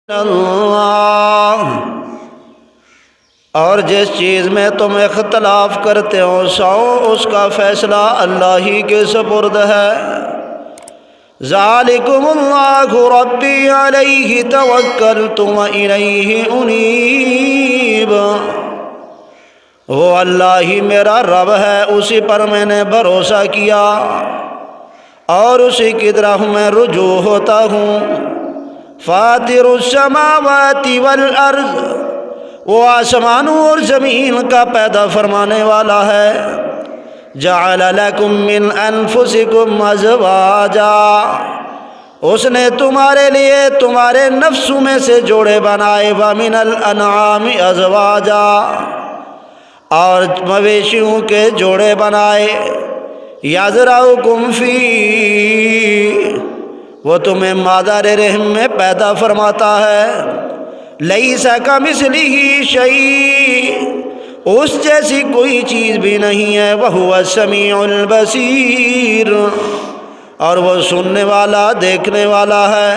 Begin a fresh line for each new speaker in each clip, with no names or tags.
اللہ، اور جس چیز میں تم اختلاف کرتے ہو اس کا فیصلہ اللہ ہی کے سپرد ہے۔ ذالکم اللہ ربی علیہ توکلت والیہ انیب، وہ اللہ ہی میرا رب ہے، اسی پر میں نے بھروسہ کیا اور اسی کی طرف میں رجوع ہوتا ہوں۔ فاطر السماوات والارض، وہ آسمانوں اور زمین کا پیدا فرمانے والا ہے۔ جعل لکم من انفسکم ازواجا، اس نے تمہارے لیے تمہارے نفسوں میں سے جوڑے بنائے، ومن الانعام ازواجا، اور مویشیوں کے جوڑے بنائے۔ یذرؤکم فی، وہ تمہیں مادر رحم میں پیدا فرماتا ہے۔ لیس کمثلہ شیء، اس جیسی کوئی چیز بھی نہیں ہے۔ وہو السمیع البصیر، اور وہ سننے والا دیکھنے والا ہے۔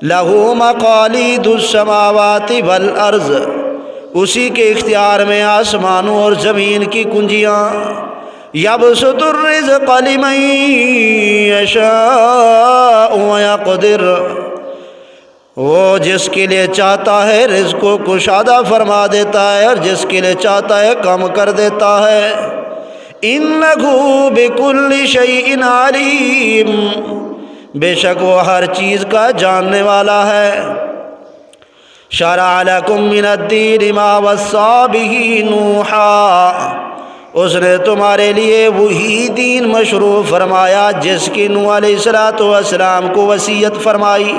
لہ مقالید السماوات والارض، اسی کے اختیار میں آسمانوں اور زمین کی کنجیاں۔ یبسط الرزق لمن یشاء ویقدر، وہ جس کے لیے چاہتا ہے رزق کو کشادہ فرما دیتا ہے، اور جس کے لیے چاہتا ہے کم کر دیتا ہے۔ انہ بکل شیء علیم، بے شک وہ ہر چیز کا جاننے والا ہے۔ شرع لکم من الدین ما وصی بہ نوحا، اس نے تمہارے لیے وہی دین مشروع فرمایا جس کی نوح علیہ السلام کو وصیت فرمائی۔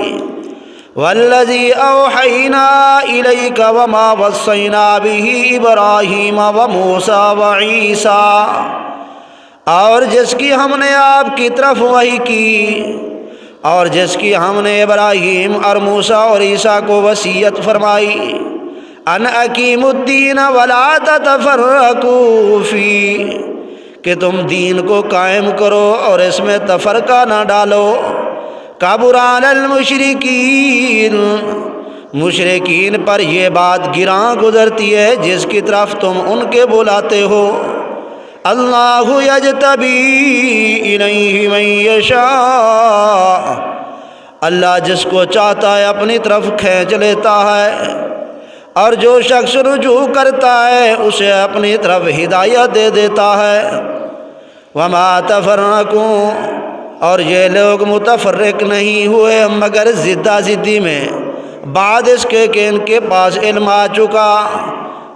والذی اوحینا الیک وما وصینا بہ ابراہیم وموسیٰ وعیسیٰ، اور جس کی ہم نے آپ کی طرف وحی کی، اور جس کی ہم نے ابراہیم اور موسیٰ اور عیسیٰ کو وصیت فرمائی۔ ان اقیموا الدین ولا تتفرقوا فیہ، کہ تم دین کو قائم کرو اور اس میں تفرقہ نہ ڈالو۔ کبر علی المشرکین، مشرکین پر یہ بات گراں گزرتی ہے جس کی طرف تم ان کے بلاتے ہو۔ اللہ یجتبی الیہ من یشاء، اللہ جس کو چاہتا ہے اپنی طرف کھینچ لیتا ہے، اور جو شخص رجوع کرتا ہے اسے اپنی طرف ہدایت دے دیتا ہے۔ وما تفرقوا، اور یہ لوگ متفرق نہیں ہوئے مگر زدہ زدی میں، بعد اس کے کہ ان کے پاس علم آ چکا۔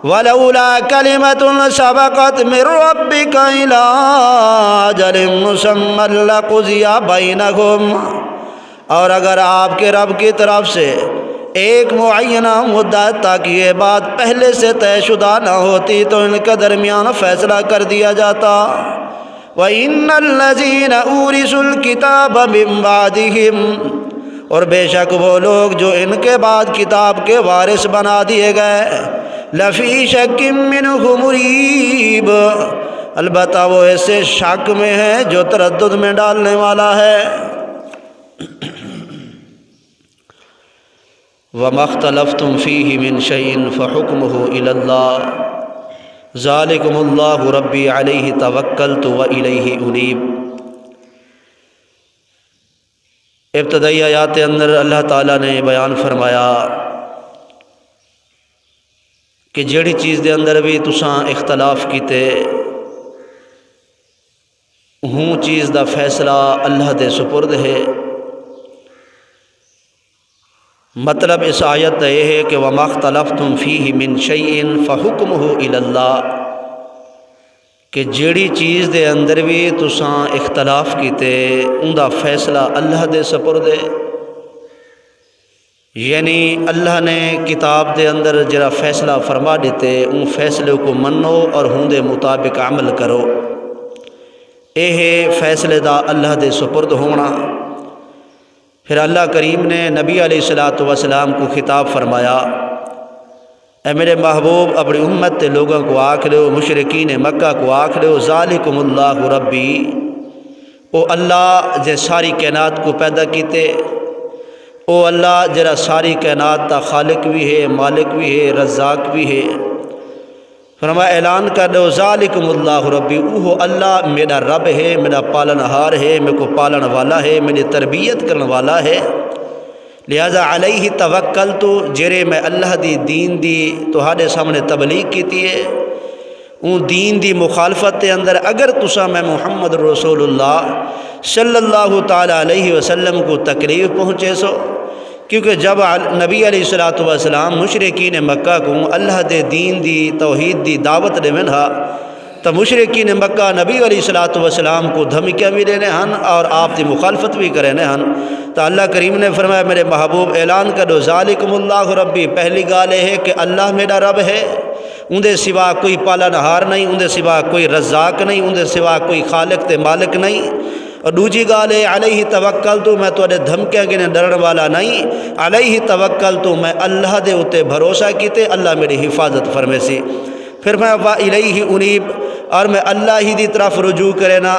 ولولا کلمۃ سبقت من ربک الی اجل مسمى لقضی بینہم، اور اگر آپ کے رب کی طرف سے ایک معینہ مدت تک یہ بات پہلے سے طے شدہ نہ ہوتی تو ان کے درمیان فیصلہ کر دیا جاتا۔ وَإِنَّ الَّذِينَ أُورِثُوا الْكِتَابَ مِن بَعْدِهِمْ، اور بے شک وہ لوگ جو ان کے بعد کتاب کے وارث بنا دیے گئے، لَفِي شَكٍّ مِّنْهُ مُرِيبٍ، البتہ وہ ایسے شک میں ہے جو تردد میں ڈالنے والا ہے۔ وَمَا اخْتَلَفْتُمْ فِيهِ مِنْ شَيْءٍ فَحُكْمُهُ إِلَى اللَّهِ ذَلِكُمُ اللَّهُ رَبِّي عَلَيْهِ تَوَكَّلْتُ وَإِلَيْهِ أُنِيبُ۔ ابتدائی آیات اندر اللہ تعالیٰ نے بیان فرمایا کہ جیڑی چیز دے اندر بھی تساں اختلاف کیتے ہوں چیز دا فیصلہ اللہ دے سپرد ہے۔ مطلب اس آیت یہ ہے کہ وَمَا اخْتَلَفْتُمْ فِيهِ مِنْ شَيْءٍ فَحُكْمُهُ إِلَى اللَّهِ، کہ جیڑی چیز دے اندر بھی تساں اختلاف کیتے ان دا فیصلہ اللہ دے سپرد ہے۔ یعنی اللہ نے کتاب دے اندر جڑا فیصلہ فرما دیتے ان فیصلے کو منو اور ہوں دے مطابق عمل کرو، اے ہے فیصلے دا اللہ دے سپرد ہونا۔ پھر اللہ کریم نے نبی علیہ السلام کو خطاب فرمایا، اے میرے محبوب اپنی امت تے لوگوں کو آکھ لو، مشرکین مکہ کو آکھ لو، ذالکم اللہ ربی، او اللہ جے ساری کائنات کو پیدا کیتے، او اللہ جرا ساری کائنات تا خالق بھی ہے، مالک بھی ہے، رزاق بھی ہے۔ فرمایا اعلان کر دو ذالکم اللہ ربی، اوہ اللہ میرا رب ہے، میرا پالن ہار ہے، میرے کو پالن والا ہے، میری تربیت کرنے والا ہے۔ لہذا علیہ توکلت، جرے میں اللہ دی دین دی تہاڈے سامنے تبلیغ کیتی ہے، اون دین دی مخالفت دے اندر اگر تساں میں محمد رسول اللہ صلی اللہ تعالی علیہ وسلم کو تکلیف پہنچے سو، کیونکہ جب نبی علیہ الصلوۃ والسلام مشرکین مکہ کو اللہ دے دین دی توحید دی دعوت دے منہا، تو مشرکین مکہ نبی علیہ الصلوۃ والسلام کو دھمکیاں بھی دینے ہن اور آپ دی مخالفت بھی کرنے ہن۔ تو اللہ کریم نے فرمایا میرے محبوب اعلان کرو ذالکم اللہ ربی، پہلی گال یہ ہے کہ اللہ میرا رب ہے، اندے سوا کوئی پالن ہار نہیں، اندے سوا کوئی رزاق نہیں، اندے سوا کوئی خالق تے مالک نہیں۔ اور دوجی گال ہے علیہ توکلت، میں تواڈے دھمکیاں گنے ڈرن والا نہیں، علیہ توکلت، میں اللہ دے اتے بھروسہ کیتے اللہ میری حفاظت فرمے سی۔ پھر میں الیہ انیب، اور میں اللہ ہی دی طرف رجوع کرنا،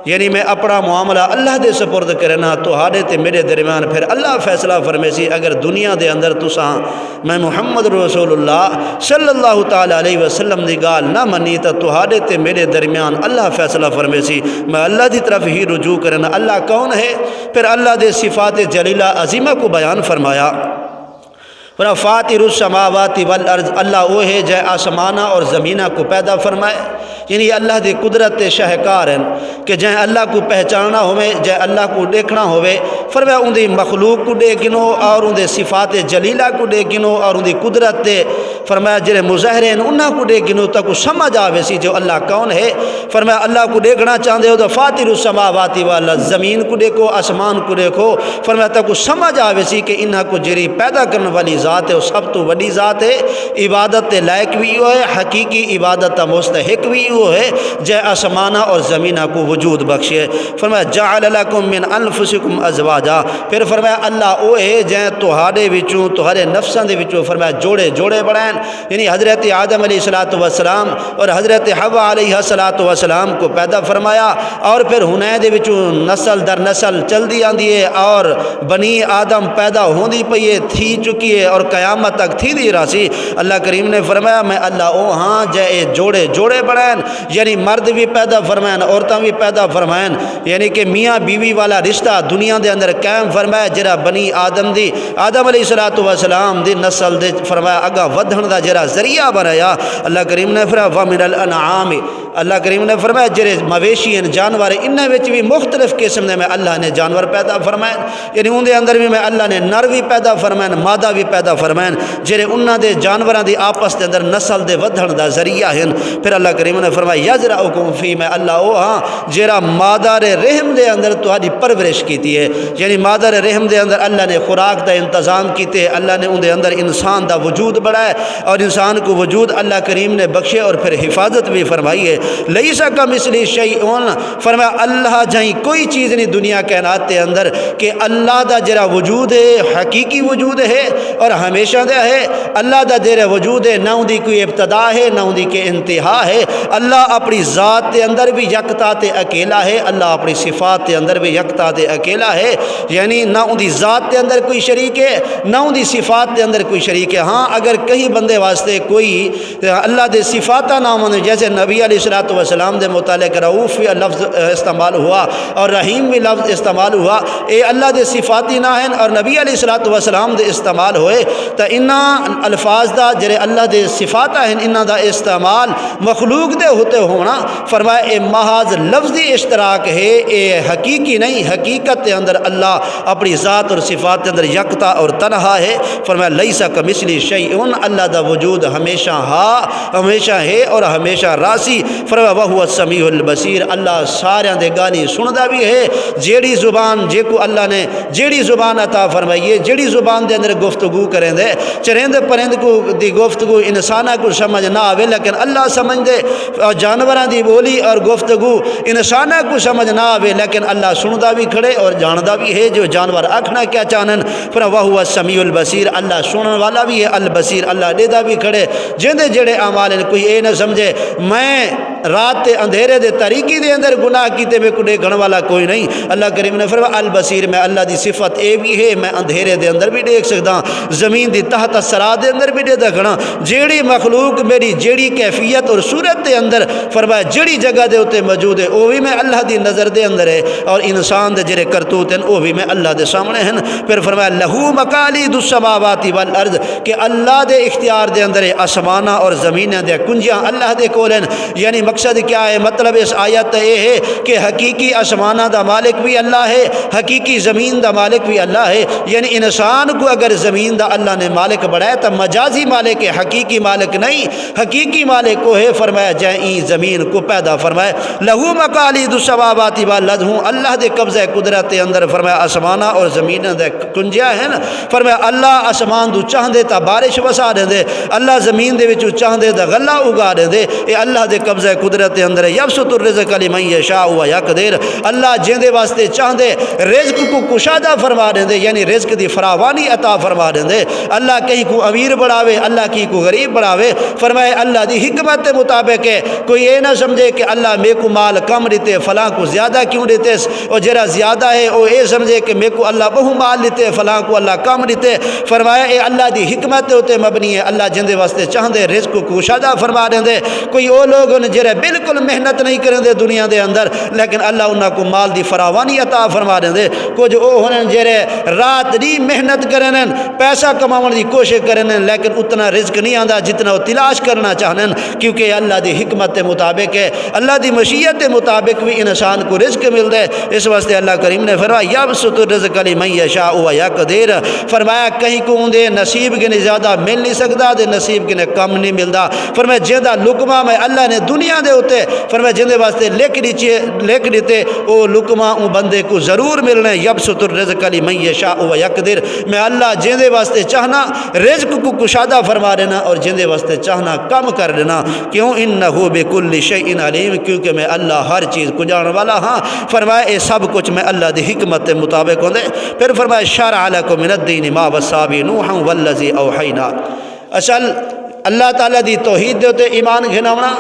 یعنی میں اپنا معاملہ اللہ دے سپرد کرنا، تو ہاڈے تے میرے درمیان پھر اللہ فیصلہ فرمے سی۔ اگر دنیا دے اندر تساں میں محمد رسول اللہ صلی اللہ تعالی علیہ وسلم دی گال نہ منی تو ہاڈے تے میرے درمیان اللہ فیصلہ فرمے سی، میں اللہ دی طرف ہی رجوع کرنا۔ اللہ کون ہے؟ پھر اللہ دے صفات جلیلہ عظیمہ کو بیان فرمایا۔ فاطر السماوات والارض، اللہ وہ ہے جے آسمانہ اور زمینہ کو پیدا فرمائے، یعنی اللہ دی قدرت شاہکار ہیں کہ جے اللہ کو پہچاننا ہوئے، جے اللہ کو دیکھنا ہوئے، فرمایا ان دی مخلوق کو دے گنو اور ان دے صفات جلیلہ کو دے گنو اور ان دی قدرت دے فرمایا جرے مظاہرے ہیں انہاں کو دے گنو تک سمجھ آوے سی جو اللہ کون ہے۔ فرمایا اللہ کو دیکھنا چاہتے ہو تو فاطر السماوات والارض، زمین کو دیکھو، آسمان کو دیکھو، فرمایا تک سمجھ آوے سی کہ انہاں کو جری پیدا کرنے والی ذات ہے، وہ سب تو بڑی ذات ہے، عبادت لائق بھی وہ ہے، حقیقی عبادت مستحق بھی وہ ہے جے آسمانہ اور زمینہ کو وجود بخشے۔ فرمایا جعل لکم من انفسکم ازواجا، پھر فرمایا اللہ وہ ہے جے تہاڈے وچوں تہاڈے نفساں دے وچوں فرمایا جوڑے جوڑے بنائیں، یعنی حضرت آدم علیہ السلام اور حضرت حوا علیہ السلام کو پیدا فرمایا، اور پھر ہنے دے وچوں نسل در نسل چل دی آندی ہے اور بنی آدم پیدا ہوندی پئی ہے، تھی چکی ہے اور قیامت تک تھی دی راسی۔ اللہ کریم نے فرمایا میں اللہ او ہاں جے جوڑے جوڑے بنائیں، یعنی مرد بھی پیدا فرمائیں عورتاں بھی پیدا فرمائیں، یعنی کہ میاں بیوی والا رشتہ دنیا دے اندر قائم فرمایا، جرا بنی آدم دی آدم علیہ السلام دی نسل دے فرمایا اگا ودھن دا جرا ذریعہ بنایا۔ اللہ کریم نے فرمایا وَمِنَ الْأَنْعَامِ، اللہ کریم نے فرمایا جرے مویشی ہیں جانور انہیں وچ بھی مختلف قسم دے میں اللہ نے جانور پیدا فرمائیں، یعنی ان دے اندر بھی میں اللہ نے نر بھی پیدا فرمائیں مادہ بھی پیدا فرمائیں، جرے انہاں دے جانوراں دی آپس دے اندر نسل دے ودھن دا ذریعہ ہیں۔ پھر اللہ کریم نے فرمایا یزرعکم فی، میں اللہ او ہاں جرا مادر رحم دے اندر تہاڈی پرورش کیتی ہے، یعنی مادر رحم دے اندر اللہ نے خوراک دا انتظام کیتے، اللہ نے ان دے اندر انسان دا وجود بڑھائے اور انسان کو وجود اللہ کریم نے بخشے اور پھر حفاظت بھی فرمائی ہے۔ لیس کمثلہ شیء، فرمایا اللہ جائیں کوئی چیز نہیں دنیا کائنات دے اندر کہ اللہ دا جرا وجود ہے حقیقی وجود ہے اور ہمیشہ دے ہے، اللہ دا جرا وجود ہے نہ ان دی کوئی ابتدا ہے نہ ان دی کوئی انتہا ہے۔ اللہ اپنی ذات دے اندر بھی یکتا تے اکیلا ہے، اللہ اپنی صفات دے اندر بھی یکتا تے اکیلا ہے، یعنی نہ ان دی ذات دے اندر کوئی شریک ہے نہ ان دی صفات دے اندر کوئی شریک ہے۔ ہاں اگر کہیں بندے واسطے کوئی اللہ دے صفاتہ نام جیسے نبی علیہ السلام دے متعلق رعوف بھی لفظ استعمال ہوا اور رحیم بھی لفظ استعمال ہوا، اے اللہ دے صفاتی نہ ہیں اور نبی علیہ السلام دے استعمال ہوئے، تو انہاں الفاظ دا جرے اللہ دے صفاتہ ہیں انہاں دا استعمال مخلوق دے ہوتے ہونا فرمایا اے محض لفظی اشتراک ہے، اے حقیقی نہیں، حقیقت دے اندر اللہ اپنی ذات اور صفات دے اندر یکتا اور تنہا ہے۔ فرمایا لیس کمثلہ شیء، اللہ دا وجود ہمیشہ ہے اور ہمیشہ راسی۔ فرمایا وہو السمیع البصیر، اللہ سارے دے گالی سندا بھی ہے، جیڑی زبان جے کو اللہ نے جیڑی زبان عطا فرمائیے، جیڑی زبان دے اندر گفتگو کریں دے، چرند پرند کو دی گفتگو انسانہ کو سمجھ نہ آوے لیکن اللہ سمجھ دے، جانوراں دی بولی اور گفتگو انسانہ کو سمجھ نہ آوے لیکن اللہ سندا بھی کھڑے اور جاندا بھی ہے جو جانور آکھنا کیا چاہن۔ پھر وہو السمیع البصیر، اللہ سنن والا بھی ہے، البصیر اللہ دیدا بھی کھڑے، جندے جڑے اعمال کوئی اے نہ سمجھے میں رات تے اندھیرے دے تاریکی دے اندر گناہ کیتے میں کو دیکھن والا کوئی نہیں۔ اللہ کریم نے فرمایا البصیر، میں اللہ دی صفت اے بھی ہے میں اندھیرے دے اندر بھی دیکھ سکدا، زمین دی تحت الثرا دے اندر بھی دیکھنا، جیڑی مخلوق میری جیڑی کیفیت اور صورت دے اندر فرمایا جیڑی جگہ دے اوتے موجود ہے وہ بھی میں اللہ دی نظر دے اندر ہے، اور انسان دے جڑے کرتوت ہیں وہ بھی میں اللہ دے سامنے ہیں۔ پھر فرمایا لہو مقالید السماوات والارض، کہ اللہ دے اختیار دے اندر ہے آسماناں اور زمیناں دے کنجیاں اللہ دے کول ہیں۔ یعنی مقصد کیا ہے؟ مطلب اس آیت یہ ہے کہ حقیقی آسماناں دا مالک بھی اللہ ہے، حقیقی زمین دا مالک بھی اللہ ہے۔ یعنی انسان کو اگر زمین دا اللہ نے مالک بڑھایا تو مجازی مالک ہے، حقیقی مالک نہیں، حقیقی مالک کو ہے فرمایا جائیں زمین کو پیدا فرمایا لہو مقالید السماوات والارض، اللہ دے قبضہ قدرت دے اندر فرمایا آسماناں اور زمیناں دے کنجیاں ہیں۔ فرمایا اللہ آسمان تو چاہندے تا بارش وسا دے، اللہ زمین دے وچوں چاہندے تا غلہ اگا دے، اے اللہ دے قبضہ قدرت دے اندر ہے۔ یبسط الرزق لمن یشاء ویقدر، اللہ جیندے واسطے چاہندے رزق کو کشادہ فرما دے، یعنی رزق دی فراوانی عطا فرما دے۔ اللہ کہیں کو امیر بڑھاوے، اللہ کی کو غریب بڑھاوے۔ فرمائے اللہ دی حکمت کے مطابق ہے، کوئی یہ نہ سمجھے کہ اللہ میں کو مال کم دیتے فلاں کو زیادہ کیوں دیتے، اور جرا زیادہ ہے وہ یہ سمجھے کہ میں کو اللہ بہو مال دیتے فلاں کو اللہ کم دیتے۔ فرمایا اے اللہ دی حکمت ہوتے مبنی ہے، اللہ جندے واسطے چاہندے رزق کو کشادہ فرما دے۔ کوئی وہ لوگ جرے بالکل محنت نہیں کریں دے دنیا دے اندر، لیکن اللہ انہاں کو مال دی فراوانی عطا فرما دے۔ کچھ وہ ہونے جرے رات دی محنت کریں پیسہ کماون دی کوشش کریں لیکن اتنا رزق نہیں آندا جتنا وہ تلاش کرنا چاہنے، کیونکہ اللہ دی حکمت کے مطابق ہے، اللہ دی مشیت کے مطابق بھی انسان کو رزق مل دے۔ اس واسطے اللہ کریم نے فرمایا یبسط الرزق لمن یشاء ویقدر، فرمایا کہیں کو اندے نصیب کے زیادہ مل نہیں سکتا دے نصیب کے کم نہیں ملتا۔ فرمایا جہاں لقمہ میں اللہ نے دنیا دے ہوتے فرمایا جہاں واسطے لکھ دیتے وہ لقمہ ان بندے کو ضرور ملنے۔ یبسط الرزق لمن یشاء ویقدر، میں اللہ جہاں واسطے چاہنا رزق کو کشادہ فرما دینا اور جہاں واسطے چاہنا کم کر دینا۔ کیوں؟ انہ بکل شیء علیم، کیونکہ میں اللہ ہر چیز کو جان والا ہاں۔ فرمایا اے سب کچھ میں اللہ دی حکمت مطابق ہوندے۔ پھر فرمایا شرع لکم من الدین ما وصی به نوحا والذی اوحینا، اصل اللہ تعالیٰ دی توحید دے ہوتے ایمان گھناونا،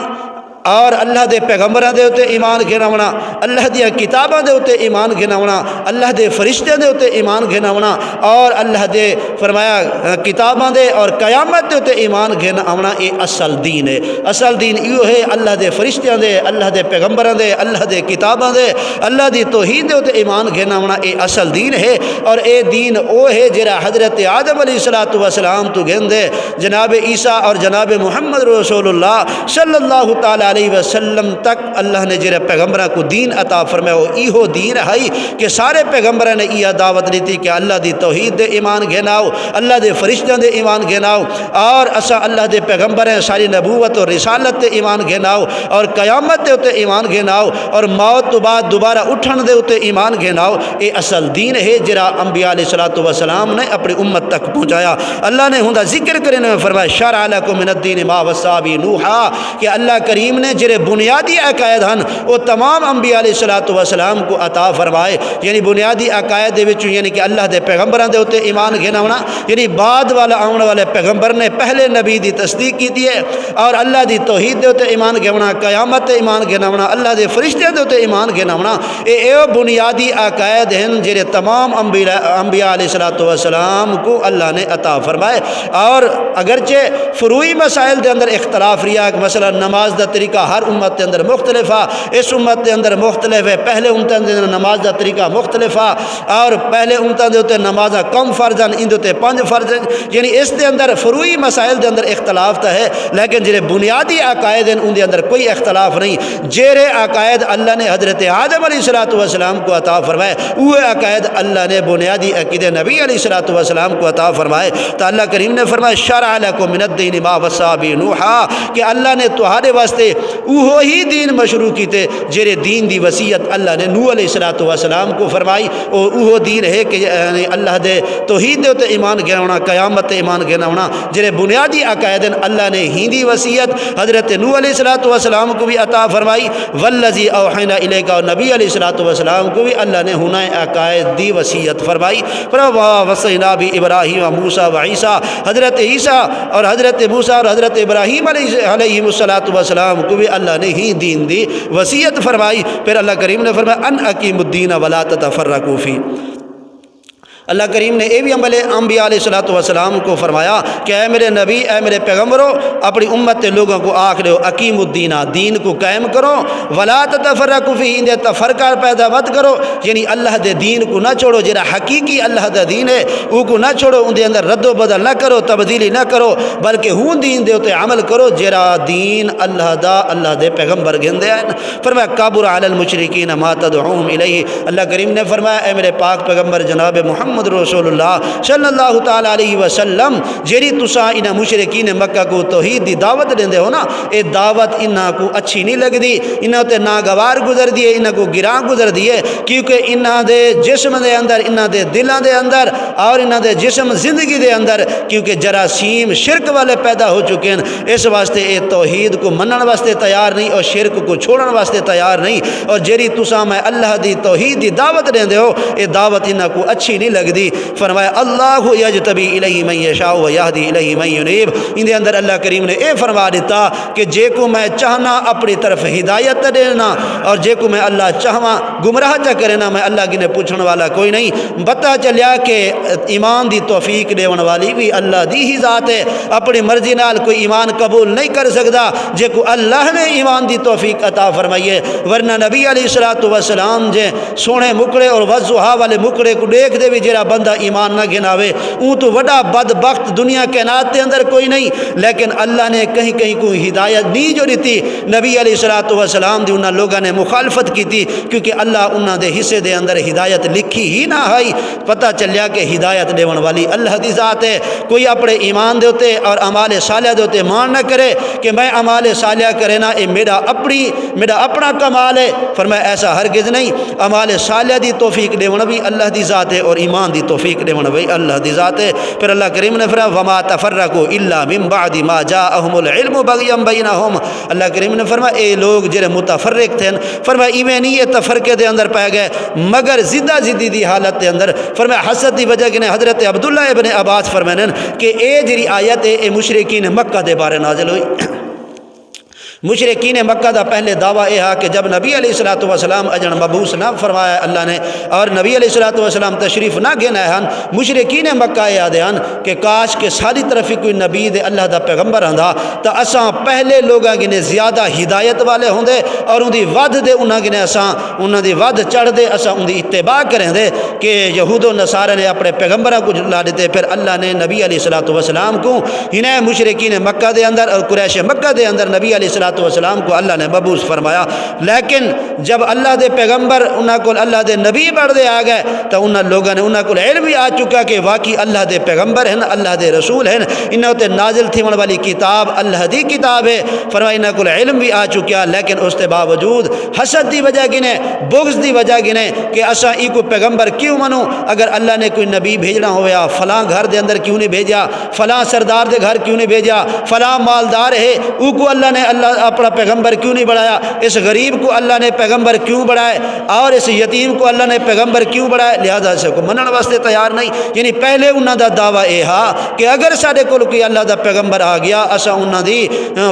اور اللہ دے پیغمبراں دے ہوتے ایمان گھناونا، اللہ دیا کتاباں دے ہوتے ایمان گھناونا، اللہ دے فرشتیاں دے ہوتے ایمان گھناونا، اور اللہ دے فرمایا کتاباں دے اور قیامت دے ہوتے ایمان گھناونا۔ اے اصل دین ہے، اصل دین یہ ہے اللہ دے فرشتیاں دے، اللہ دے پیغمبراں دے، اللہ دے کتاباں دے، اللہ دی توحید دے ہوتے ایمان گھناونا، اے اصل دین ہے۔ اور اے دین او ہے جرا حضرت آدم علیہ السلام تو گھندے جناب عیسیٰ اور جناب محمد رسول اللہ صلی اللہ تعالی علیہ وسلم تک اللہ نے جرے پیغمبرہ کو دین عطا فرمایا، وہ ایہو دین ہے کہ سارے پیغمبرہ نے یہ دعوت دی تھی کہ اللہ دی توحید دے ایمان گھناؤ، اللہ دے فرشتوں دے ایمان گھناؤ، اور اسا اللہ دے پیغمبرہ ساری نبوت اور رسالت دے ایمان گھناؤ، اور قیامت دے ہوتے ایمان گھناؤ، اور موت تو بعد دوبارہ اٹھن دے ہوتے ایمان گھناؤ۔ اے اصل دین ہے جرا انبیاء علیہ السلام نے اپنی امت تک پہنچایا۔ اللہ نے ہوندا ذکر کرنے میں فرمایا شرع لکم من الدین ما وصی به نوحا، کہ اللہ کریم نے جرے بنیادی عقائد ہیں وہ تمام انبیاء علیہ السلام کو عطا فرمائے۔ یعنی بنیادی عقائد دے وچوں یعنی کہ اللہ دے پیغمبراں دے ہوتے ایمان گھناونا، یعنی بعد والا آنے والے پیغمبر نے پہلے نبی دی تصدیق کی ہے، اور اللہ دی توحید دے ہوتے ایمان گھناونا، قیامت تے ایمان گھناونا، اللہ دے فرشتے دے ہوتے ایمان گھناونا، اے بنیادی عقائد ہیں جرے تمام انبیاء علیہ السلام کو اللہ نے عطا فرمائے۔ اور اگرچہ فروعی مسائل دے اندر اختلاف رہا، مثلا نماز دا طریقہ ہر امت کے اندر مختلف ہے، اس امت کے اندر مختلف ہے، پہلے امتوں کے اندر نماز کا طریقہ مختلف ہے، اور پہلے امتوں کے اتنے نمازاں کم فرض ہیں، ان کے 5 فرض ہیں، یعنی اس کے اندر فروعی مسائل کے اندر اختلاف تو ہے، لیکن جڑے بنیادی عقائد ہیں ان کے اندر کوئی اختلاف نہیں۔ جہے عقائد اللہ نے حضرت آدم علیہ السلام کو عطا فرمائے، وہ عقائد اللہ نے بنیادی عقیدے نبی علیہ السلام کو عطا فرمائے۔ تو اللہ کریم نے فرمایا شرع لکم من الدین ما وصی به نوحا، کہ اللہ نے تہاڈے واسطے وہی دین مشروع کیتے جرے دین دی وصیت اللہ نے نوح علیہ السلام کو فرمائی، اور وہ دین ہے کہ یعنی اللہ دے توحید دے تے ایمان گھناونا، قیامت تے ایمان گھناونا، جرے بنیادی عقائد اللہ نے ہی دی وصیت حضرت نوح علیہ السلام کو بھی عطا فرمائی، والذی اوحینا الیک، اور نبی علیہ السلام کو بھی اللہ نے ہنہ عقائد دی وصیت فرمائی۔ وصینا بابراہیم و موسیٰ و عیسیٰ، حضرت عیسیٰ اور حضرت موسیٰ اور حضرت ابراہیم علیہ السلام کو بھی اللہ نے ہی دین دی وصیت فرمائی۔ پھر اللہ کریم نے فرمایا ان اقیموا الدین ولا تتفرقوا فیہ۔ اللہ کریم نے یہ بھی انبیاء علیہ السلام کو فرمایا کہ اے میرے نبی، اے میرے پیغمبروں، اپنی امت کے لوگوں کو آکھ رہے ہو اقیم الدین، دین کو قائم کرو، ولا تتفرقوا فیہ، اندے تفرقہ پیدا مت کرو، یعنی اللہ دے دین کو نہ چھوڑو، جڑا حقیقی اللہ دا دین ہے وہ کو نہ چھوڑو، اندے اندر رد و بدل نہ کرو، تبدیلی نہ کرو، بلکہ ہون دین دے اتے عمل کرو جڑا دین اللہ دا اللہ دے پیغمبر گھندے ہیں۔ فرمایا کبر علی المشرکین ما تدعوہم الیہ۔ اللہ کریم نے فرمایا اے میرے پاک پیغمبر جناب محمد رسول اللہ صلی اللہ تعالی علیہ وسلم، جیڑی تساں انہاں مشرکین مکہ کو توحید دی دعوت دیندے ہو نا، اے دعوت انہاں کو اچھی نہیں لگ دی، انہاں تے ناگوار گزر دیے، انہاں کو گراں گزر دیے، کیونکہ انہاں دے جسم دے اندر، انہاں دے دلاں دے اندر اور انہاں دے جسم زندگی دے اندر کیونکہ جراثیم شرک والے پیدا ہو چکے ہیں، اس واسطے اے توحید کو منن واسطے تیار نہیں اور شرک کو چھوڑن واسطے تیار نہیں، اور جیڑی تساں میں اللہ دی توحید دی دعوت دیندے ہو اے دعوت انہاں کو اچھی نہیں لگ دی۔ فرمایا اللہ یجتبی الیہ من یشاء ویہدی الیہ من ینیب۔ ان دے اندر اللہ کریم نے اے فرما دیتا کہ جے کو میں چاہنا اپنی طرف ہدایت دینا اور جے کو میں اللہ چاہواں گمراہ چا کرنا، میں اللہ کی نے پوچھنے والا کوئی نہیں۔ پتہ چلیا کہ ایمان دی توفیق دیون والی بھی اللہ دی ہی ذات ہے، اپنی مرضی نال کوئی ایمان قبول نہیں کر سکتا جے کو اللہ نے ایمان دی توفیق عطا فرمائیے، ورنہ نبی علیہ السلام جے سونے مکڑے اور وضحا والے مکڑے کو دیکھ دے بھی جیڑا بندہ ایمان نہ گھناوے اون تو وڈا بدبخت دنیا کائنات کے اندر کوئی نہیں، لیکن اللہ نے کہیں کہیں کو ہدایت نہیں جو دیتی، نبی علیہ السلام دی انہاں لوگوں نے مخالفت کی تھی کیونکہ اللہ انہاں دے حصے دے اندر ہدایت لکھی ہی نہ آئی۔ پتہ چلیا کہ ہدایت دیون والی اللہ دی ذات ہے۔ کوئی اپنے ایمان دے ہوتے اور اعمال صالحہ دے ہوتے مان نہ کرے کہ میں اعمال صالحہ کرے نا یہ میرا اپنا کمال ہے، فرمایا ایسا ہرگز نہیں، اعمال صالحہ دی توفیق دیون بھی اللہ دی ذات ہے اور ایمان دی توفیق دیون بھی اللہ دی ذات ہے۔ پھر اللہ کریم نے فرمایا وما تفرقوا الا من بعد ما جاءهم العلم بغيا بينهم۔ اللہ کریم نے فرمایا اے لوگ جڑے متفرق تھے، فرمایا ایویں نہیں یہ تفرقے دے اندر پہ گئے مگر زدہ زدی دی حالت دے اندر، فرمایا حسد دی وجہ کہ حضرت عبداللہ ابن عباس فرمائیں کہ اے جڑی آیت ہے اے مشرکین مکہ دے بارے نازل ہوئی۔ مشرکین مکہ دا پہلے دعویٰ یہ ہے کہ جب نبی علیہ السلام اجن مبعوث نہ فرمایا اللہ نے اور نبی علیہ السلام تشریف نہ گھن آئے ہیں، مشرکین مکہ یہ آدھے ہیں کہ کاش کہ ساری طرف کوئی نبی دے اللہ دا پیغمبر ہوندا تو اساں پہلے لوگاں گنے زیادہ ہدایت والے ہوندے اور ان دی ود دے انہاں گنے اساں انہاں دی ود چڑھ دے اساں ان دی اتباع کریں دے کہ یہود و نصارہ نے اپنے پیغمبراں کو لا دیتے۔ پھر اللہ نے نبی علیہ السلام کو انہیں مشرکین مکہ دے اندر اور قریش مکہ دے اندر نبی علیہ السلام کو اللہ نے مبعوث فرمایا، لیکن جب اللہ دے پیغمبر انہاں کو اللہ دے نبی بڑھ دے آ گئے تو انہاں لوگوں نے انہاں کو علم بھی آ چکا کہ واقعی اللہ دے پیغمبر ہیں، اللہ دے رسول ہیں، انہاں تے نازل تھی والی کتاب اللہ دی کتاب ہے، فرمایا انہاں کو علم بھی آ چکا، لیکن اس کے باوجود حسد دی وجہ گنے، بغض دی وجہ گنے کہ اساں ای کو پیغمبر کیوں منو، اگر اللہ نے کوئی نبی بھیجنا ہویا فلاں گھر دے اندر کیوں نہیں بھیجا، فلاں سردار دے گھر کیوں نہیں بھیجا، فلاں مالدار ہے او کو اللہ نے اپنا پیغمبر کیوں نہیں بڑھایا، اس غریب کو اللہ نے پیغمبر کیوں بڑھائے اور اس یتیم کو اللہ نے پیغمبر کیوں بڑھائے، لہذا اسے کو منن واسطے تیار نہیں۔ یعنی پہلے انہاں دا دعویٰ یہ ہا کہ اگر سارے کول کوئی اللہ دا پیغمبر آ گیا اساں انہاں دی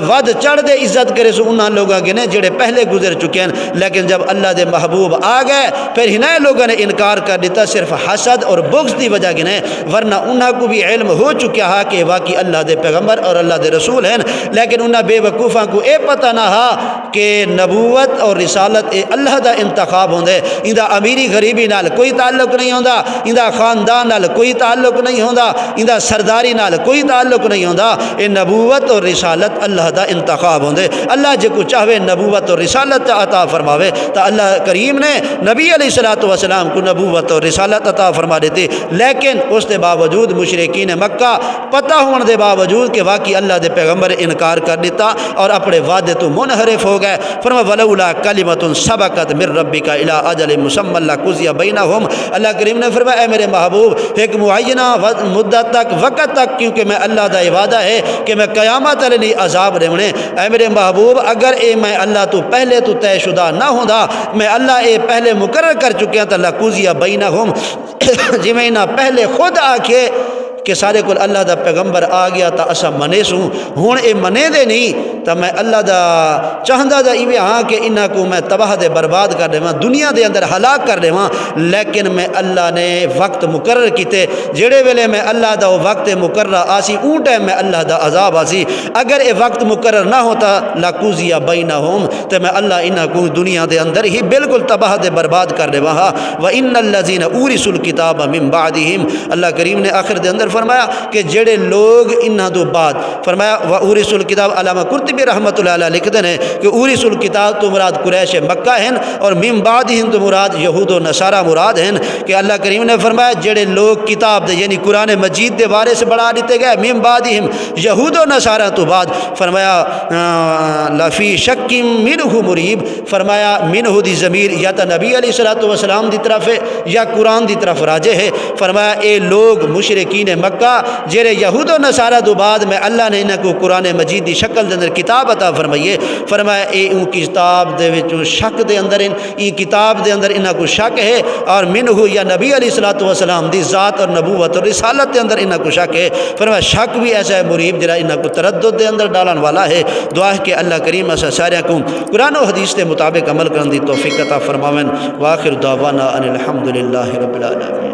ود چڑھ دے عزت کرے سو انہاں لوگاں گنے جڑے پہلے گزر چکے ہیں، لیکن جب اللہ دے محبوب آ گئے پھر ہنے لوگوں نے انکار کر دیتا صرف حسد اور بغض دی وجہ گنے، ورنہ انہاں کو بھی علم ہو چکا ہے کہ واقعی اللہ دے پیغمبر اور اللہ دے رسول ہیں، لیکن انہاں بے وقوفاں کو اے پتہ نہ ہا کہ نبوت اور رسالت اللہ دا انتخاب ہوندے، اندہ امیری غریبی نال کوئی تعلق نہیں ہوندا، اندہ خاندان نال کوئی تعلق نہیں ہوندا، اندہ سرداری نال کوئی تعلق نہیں ہوندا، اے نبوت اور رسالت اللہ دا انتخاب ہوندے۔ اللہ جے کو چاہوے نبوت اور رسالت عطا فرماوے تو اللہ کریم نے نبی علیہ السلام کو نبوت اور رسالت عطا فرما دیتے، لیکن اس کے باوجود مشرکین مکہ پتہ ہونے دے باوجود کہ واقعی اللہ دے پیغمبر انکار کر دیتا اور اپنے وعدے تو منحرف ہو گئے۔ فرمایا ولولا کلمۃ سبقت من ربک الی اجل مسمى لقضی بینہم۔ اللہ کریم نے فرمایا اے میرے محبوب ایک معینہ مدت تک وقت تک، کیونکہ میں اللہ دا وعدہ ہے کہ میں قیامت علی عذاب دیونے، اے میرے محبوب اگر اے میں اللہ تو پہلے تو طے شدہ نہ ہوندا، میں اللہ اے پہلے مقرر کر چکے ہیں تو لقضی بینہم، جی میں نہ پہلے خود آکھے کہ سارے کو اللہ دا پیغمبر آ گیا تا اسا منے سوں ہن اے منے دے نہیں تا میں اللہ دا چاہندا دا ایویں ہاں کہ انہاں کو میں تباہ دے برباد کر دیواں دنیا دے اندر ہلاک کر دیواں لیکن میں اللہ نے وقت مقرر کیتے جڑے ویلے میں اللہ دا وقت مقرر آسی اون ٹائم میں اللہ دا عذاب آسی اگر اے وقت مقرر نہ ہوتا لاقوزی بینہم تے میں اللہ انہاں کو دنیا دے اندر ہی بالکل تباہ دے برباد کر دیواں وَإِنَّ الَّذِينَ أُورِثُوا الْكِتَابَ مِن بَعْدِهِمْ اللہ کریم نے آخر دے اندر فرمایا کہ جڑے لوگ انہاں تو بعد فرمایا وَأُورِثُوا الْكِتَابَ علامہ قرطبی رحمۃ اللہ علیہ لکھتے ہیں کہ اورثوا الکتاب تو مراد قریش مکہ ہیں اور من بعدہم تو مراد یہود و نصارہ مراد ہیں کہ اللہ کریم نے فرمایا جڑے لوگ کتاب دے یعنی قرآن مجید دے بارے سے بڑھا دیتے گئے من بعدہم یہود و نصارہ تو بعد فرمایا لفی شک منہ مریب فرمایا منہ دی ضمیر یا تو نبی علیہ الصلوۃ والسلام دی طرف ہے یا قرآن دی طرف راجع ہے فرمایا اے لوگ مشرکین مکہ جڑے یہود و نصارہ تو بعد میں اللہ نے انہاں کو قرآن مجید دی شکل دے اندر کتاب عطا فرمائیے فرمایا اے ان کتاب دے وچوں شک دے اندر ان کتاب دے اندر انہاں کو شک ہے اور منہ یا نبی علیہ الصلوۃ والسلام دی ذات اور نبوت اور رسالت دے اندر انہاں کو شک ہے فرمایا شک بھی ایسا ہے مریب جڑا انہاں کو تردد دے اندر ڈالن والا ہے دعا ہے کہ اللہ کریم اسا سارے کو قرآن و حدیث کے مطابق عمل کرنے دی توفیق عطا فرماویں واخر دعوانا ان الحمدللہ رب العالمین.